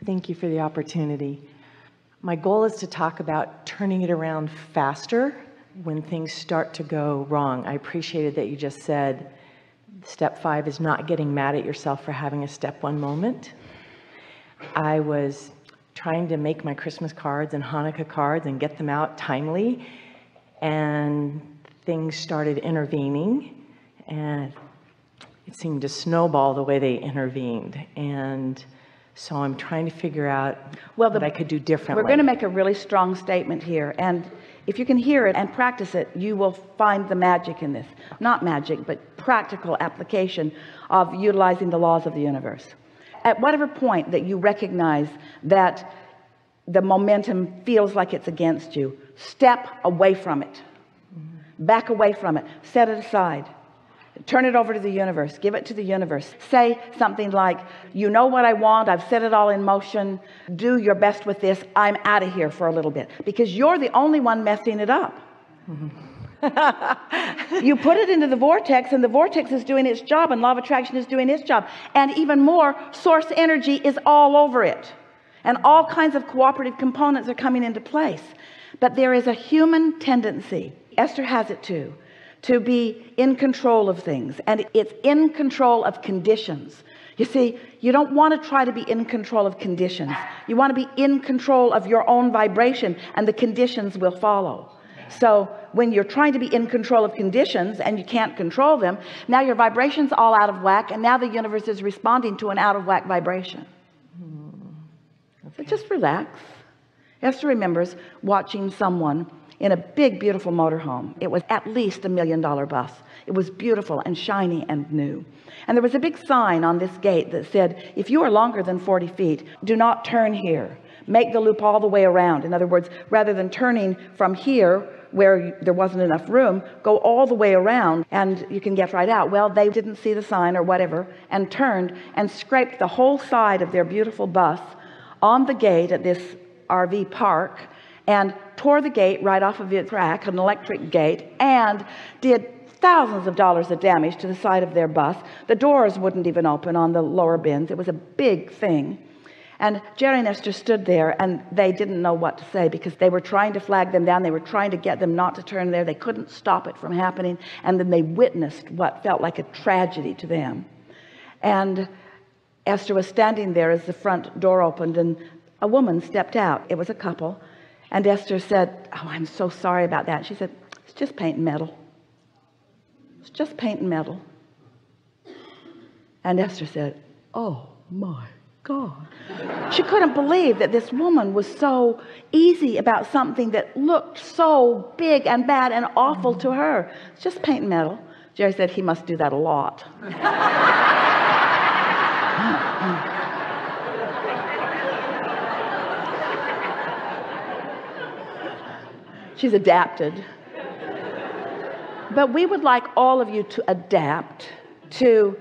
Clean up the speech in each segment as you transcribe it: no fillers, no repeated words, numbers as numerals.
Thank you for the opportunity. My goal is to talk about turning it around faster when things start to go wrong. I appreciated that you just said step 5 is not getting mad at yourself for having a step 1 moment. I was trying to make my Christmas cards and Hanukkah cards and get them out timely, and things started intervening, and it seemed to snowball the way they intervened. And so I'm trying to figure out what I could do differently. We're going to make a really strong statement here, and if you can hear it and practice it, you will find the magic in this. Not magic, but practical application of utilizing the laws of the universe. At whatever point that you recognize that the momentum feels like it's against you, step away from it. Back away from it. Set it aside. Turn it over to the universe. Give it to the universe. Say something like, you know what I want. I've set it all in motion. Do your best with this. I'm out of here for a little bit, because you're the only one messing it up. You put it into the vortex, and the vortex is doing its job, and law of attraction is doing its job. And even more, source energy is all over it. And all kinds of cooperative components are coming into place. But there is a human tendency, Esther has it too, to be in control of things, and it's in control of conditions. You see, you don't want to try to be in control of conditions. You want to be in control of your own vibration, and the conditions will follow. So when you're trying to be in control of conditions and you can't control them, now your vibration's all out of whack, and now the universe is responding to an out of whack vibration. So just relax. Esther remembers watching someone in a big, beautiful motorhome. It was at least $1 million bus. It was beautiful and shiny and new. And there was a big sign on this gate that said, if you are longer than 40 feet, do not turn here. Make the loop all the way around. In other words, rather than turning from here where there wasn't enough room, go all the way around and you can get right out. Well, they didn't see the sign or whatever, and turned and scraped the whole side of their beautiful bus on the gate at this RV park, and tore the gate right off of its rack, an electric gate, and did thousands of dollars of damage to the side of their bus. The doors wouldn't even open on the lower bins. It was a big thing. And Jerry and Esther stood there, and they didn't know what to say, because they were trying to flag them down. They were trying to get them not to turn there. They couldn't stop it from happening. And then they witnessed what felt like a tragedy to them. And Esther was standing there as the front door opened, and a woman stepped out. It was a couple. And Esther said, oh, I'm so sorry about that. She said, it's just paint and metal. It's just paint and metal. And Esther said, oh my God. She couldn't believe that this woman was so easy about something that looked so big and bad and awful to her. It's just paint and metal. Jerry said he must do that a lot. She's adapted. But we would like all of you to adapt to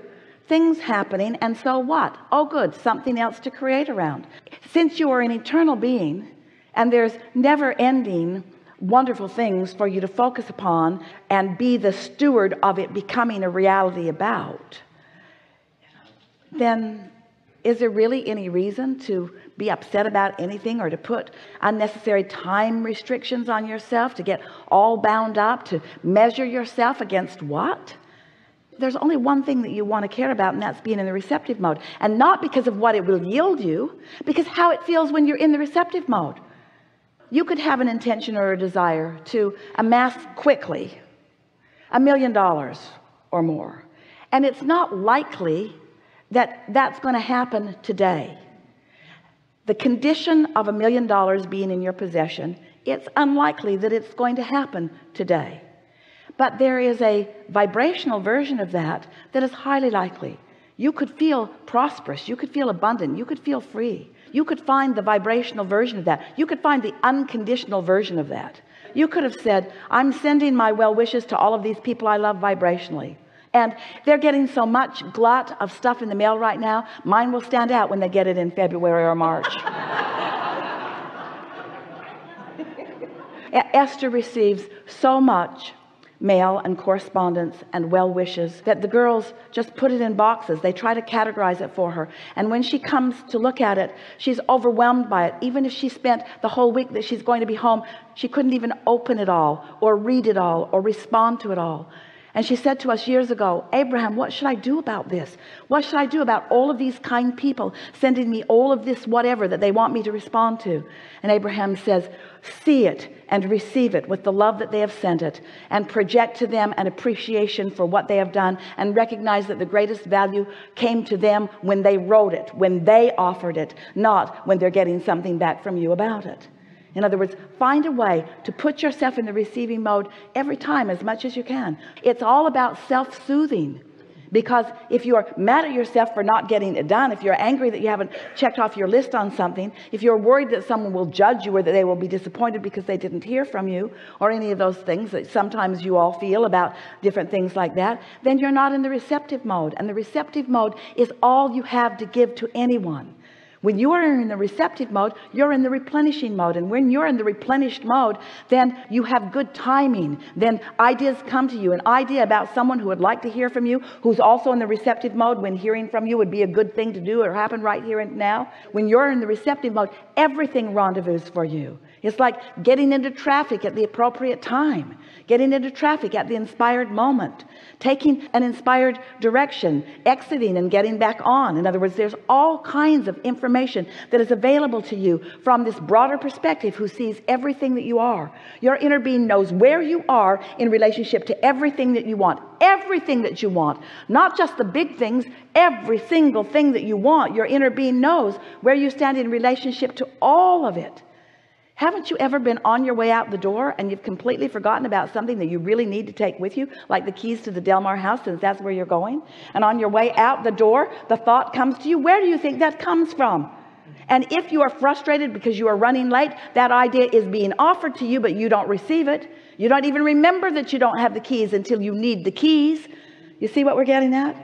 things happening, and so what? Oh good, something else to create around. Since you are an eternal being, and there's never-ending wonderful things for you to focus upon and be the steward of it becoming a reality about, then is there really any reason to be upset about anything, or to put unnecessary time restrictions on yourself, to get all bound up, to measure yourself against what? There's only one thing that you want to care about, and that's being in the receptive mode. And not because of what it will yield you, because how it feels when you're in the receptive mode. You could have an intention or a desire to amass quickly $1 million or more, and it's not likely that that's going to happen today. The condition of $1 million being in your possession, it's unlikely that it's going to happen today. But there is a vibrational version of that that is highly likely. You could feel prosperous. You could feel abundant. You could feel free. You could find the vibrational version of that. You could find the unconditional version of that. You could have said, I'm sending my well wishes to all of these people I love vibrationally. And they're getting so much glut of stuff in the mail right now, mine will stand out when they get it in February or March. Esther receives so much mail and correspondence and well wishes that the girls just put it in boxes. They try to categorize it for her, and when she comes to look at it, she's overwhelmed by it. Even if she spent the whole week that she's going to be home, she couldn't even open it all or read it all or respond to it all. And she said to us years ago, Abraham, what should I do about this? What should I do about all of these kind people sending me all of this whatever that they want me to respond to? And Abraham says, see it and receive it with the love that they have sent it, and project to them an appreciation for what they have done, and recognize that the greatest value came to them when they wrote it, when they offered it, not when they're getting something back from you about it. In other words, find a way to put yourself in the receiving mode every time as much as you can. It's all about self-soothing, because if you're mad at yourself for not getting it done, if you're angry that you haven't checked off your list on something, if you're worried that someone will judge you or that they will be disappointed because they didn't hear from you, or any of those things that sometimes you all feel about different things like that, then you're not in the receptive mode. And the receptive mode is all you have to give to anyone. When you are in the receptive mode, you're in the replenishing mode. And when you're in the replenished mode, then you have good timing. Then ideas come to you. An idea about someone who would like to hear from you, who's also in the receptive mode, when hearing from you would be a good thing to do or happen right here and now. When you're in the receptive mode, everything rendezvous for you. It's like getting into traffic at the appropriate time, getting into traffic at the inspired moment, taking an inspired direction, exiting and getting back on. In other words, there's all kinds of information that is available to you from this broader perspective, who sees everything that you are. Your inner being knows where you are in relationship to everything that you want. Everything that you want, not just the big things, every single thing that you want. Your inner being knows where you stand in relationship to all of it. Haven't you ever been on your way out the door and you've completely forgotten about something that you really need to take with you, like the keys to the Delmar house, since that's where you're going? And on your way out the door, the thought comes to you, where do you think that comes from? And if you are frustrated because you are running late, that idea is being offered to you, but you don't receive it. You don't even remember that you don't have the keys until you need the keys. You see what we're getting at?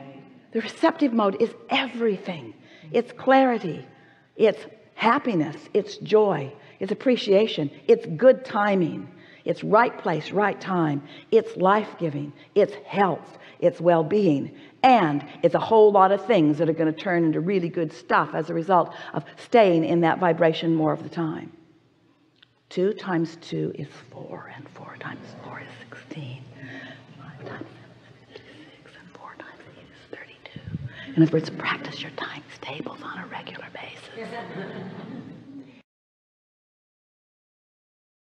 The receptive mode is everything. It's clarity, it's happiness, it's joy, it's appreciation, it's good timing, it's right place, right time, it's life-giving, it's health, it's well-being, and it's a whole lot of things that are going to turn into really good stuff as a result of staying in that vibration more of the time. 2 times 2 is 4, and 4 times 4 is 16. 5 times 7 is 56, and 4 times 8 is 32. In other words, practice your times tables on a regular basis.